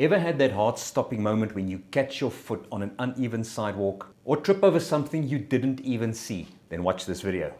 Ever had that heart-stopping moment when you catch your foot on an uneven sidewalk or trip over something you didn't even see? Then watch this video.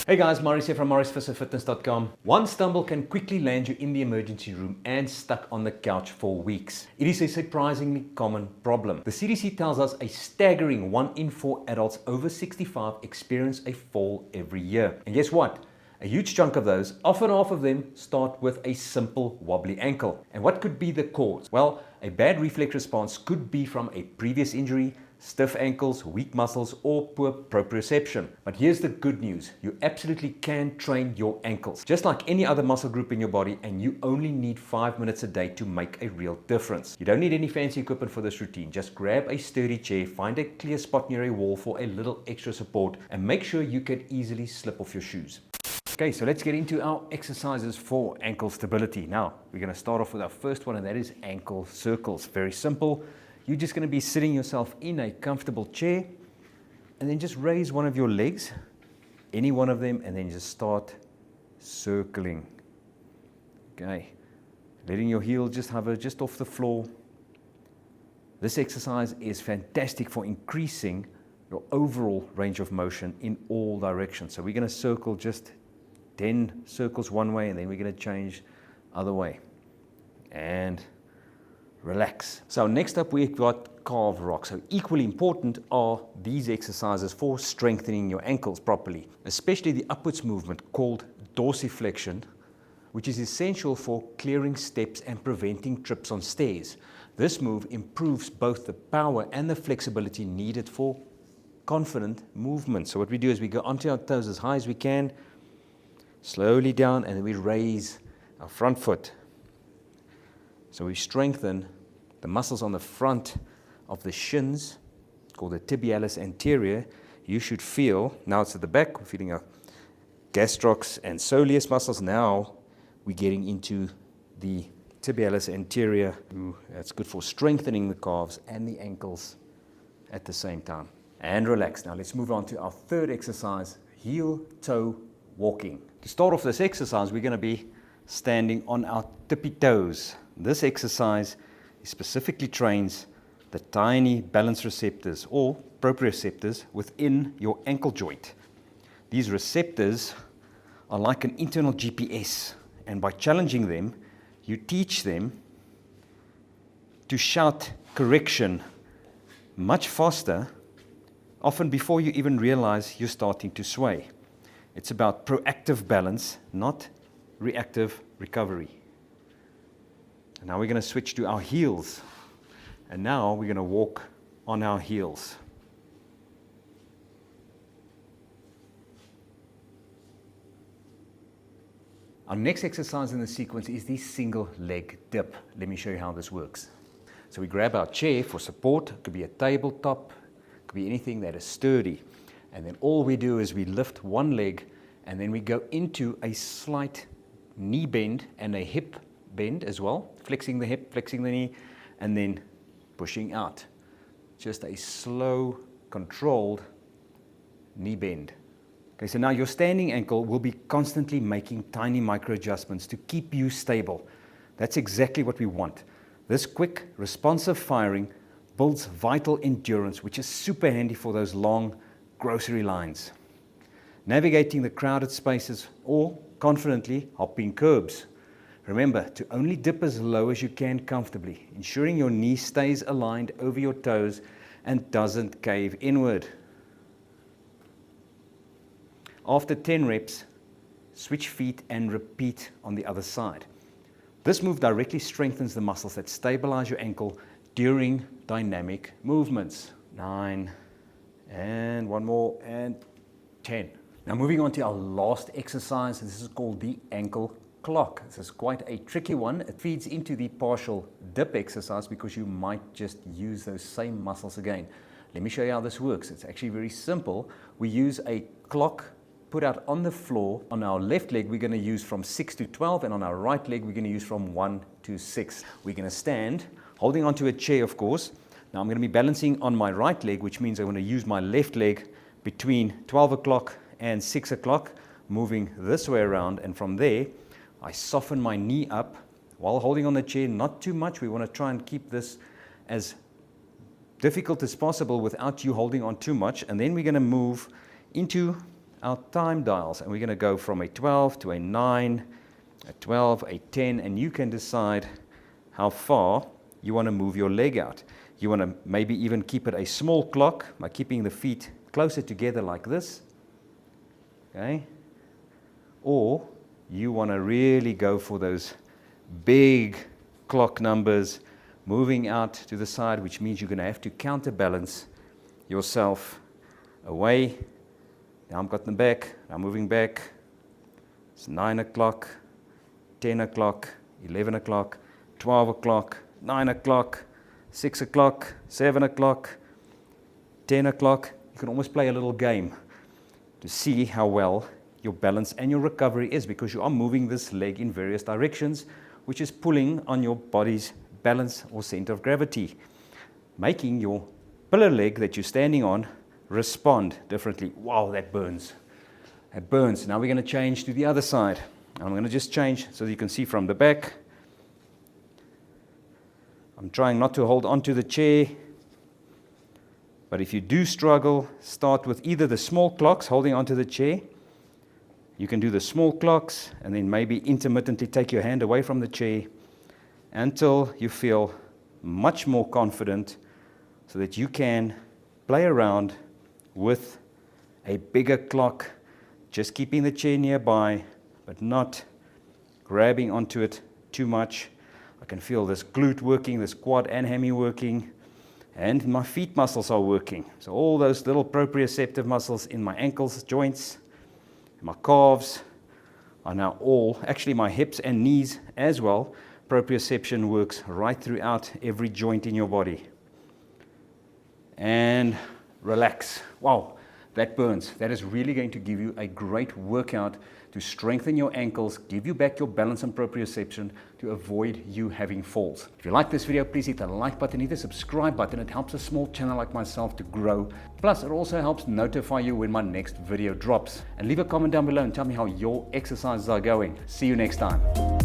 Hey guys, Marius here from MariusFisserFitness.com. One stumble can quickly land you in the emergency room and stuck on the couch for weeks. It is a surprisingly common problem. The CDC tells us a staggering 1 in 4 adults over 65 experience a fall every year. And guess what? A huge chunk of those, often half of them, start with a simple wobbly ankle. And what could be the cause? Well, a bad reflex response could be from a previous injury, stiff ankles, weak muscles, or poor proprioception. But here's the good news. You absolutely can train your ankles, just like any other muscle group in your body, and you only need 5 minutes a day to make a real difference. You don't need any fancy equipment for this routine. Just grab a sturdy chair, find a clear spot near a wall for a little extra support, and make sure you can easily slip off your shoes. Okay, so let's get into our exercises for ankle stability. Now, we're going to start off with our first one, and that is ankle circles. Very simple. You're just going to be sitting yourself in a comfortable chair and then just raise one of your legs, any one of them, and then just start circling. Okay, letting your heel just hover just off the floor. This exercise is fantastic for increasing your overall range of motion in all directions. So we're going to circle just 10 circles one way, and then we're going to change other way. And relax. So next up we've got calve rock. So equally important are these exercises for strengthening your ankles properly, especially the upwards movement called dorsiflexion, which is essential for clearing steps and preventing trips on stairs. This move improves both the power and the flexibility needed for confident movement. So what we do is we go onto our toes as high as we can, slowly down, and then we raise our front foot. So we strengthen the muscles on the front of the shins, called the tibialis anterior. You should feel, now it's at the back, we're feeling our gastrocs and soleus muscles. Now we're getting into the tibialis anterior. That's good for strengthening the calves and the ankles at the same time. And relax. Now let's move on to our third exercise, heel-toe walking. To start off this exercise, we're going to be standing on our tippy toes. This exercise specifically trains the tiny balance receptors or proprioceptors within your ankle joint. These receptors are like an internal GPS, and by challenging them, you teach them to shout correction much faster, often before you even realize you're starting to sway. It's about proactive balance, not reactive recovery. And now we're going to switch to our heels. And now we're going to walk on our heels. Our next exercise in the sequence is the single leg dip. Let me show you how this works. So we grab our chair for support. It could be a tabletop, it could be anything that is sturdy. And then all we do is we lift one leg, and then we go into a slight knee bend and a hip bend as well, flexing the hip, flexing the knee, and then pushing out. Just a slow, controlled knee bend. Okay, so now your standing ankle will be constantly making tiny micro adjustments to keep you stable. That's exactly what we want. This quick, responsive firing builds vital endurance, which is super handy for those long grocery lines, navigating the crowded spaces, or confidently hopping curbs. Remember to only dip as low as you can comfortably, ensuring your knee stays aligned over your toes and doesn't cave inward. After 10 reps, switch feet and repeat on the other side. This move directly strengthens the muscles that stabilize your ankle during dynamic movements. 9, and one more, and 10. Now moving on to our last exercise. This is called the ankle clock. This is quite a tricky one. It feeds into the partial dip exercise because you might just use those same muscles again. Let me show you how this works. It's actually very simple. We use a clock put out on the floor. On our left leg, we're going to use from 6 to 12, and on our right leg, we're going to use from 1 to 6. We're going to stand, holding onto a chair, of course. Now I'm going to be balancing on my right leg, which means I'm going to use my left leg between 12 o'clock and 6 o'clock, moving this way around, and from there I soften my knee up while holding on the chair, not too much. We want to try and keep this as difficult as possible without you holding on too much, and then we're going to move into our time dials, and we're going to go from a 12 to a 9, a 12, a 10, and you can decide how far you want to move your leg out. You want to maybe even keep it a small clock by keeping the feet closer together like this, okay? Or you want to really go for those big clock numbers, moving out to the side, which means you're going to have to counterbalance yourself away. Now I've got them back, I'm moving back. It's 9 o'clock, 10 o'clock, 11 o'clock, 12 o'clock, 9 o'clock, 6 o'clock, 7 o'clock, 10 o'clock. You can almost play a little game to see how well your balance and your recovery is, because you are moving this leg in various directions, which is pulling on your body's balance or center of gravity, making your pillar leg that you're standing on respond differently. Wow, that burns. That burns. Now we're going to change to the other side. I'm going to just change so that you can see from the back. I'm trying not to hold onto the chair, but if you do struggle, start with either the small clocks holding onto the chair. You can do the small clocks and then maybe intermittently take your hand away from the chair until you feel much more confident so that you can play around with a bigger clock, just keeping the chair nearby, but not grabbing onto it too much. I can feel this glute working, this quad and hammy working, and my feet muscles are working. So all those little proprioceptive muscles in my ankles, joints, my calves are now all, actually my hips and knees as well. Proprioception works right throughout every joint in your body. And relax. Wow, that burns. That is really going to give you a great workout to strengthen your ankles, give you back your balance and proprioception to avoid you having falls. If you like this video, please hit the like button, hit the subscribe button. It helps a small channel like myself to grow. Plus, it also helps notify you when my next video drops. And leave a comment down below and tell me how your exercises are going. See you next time.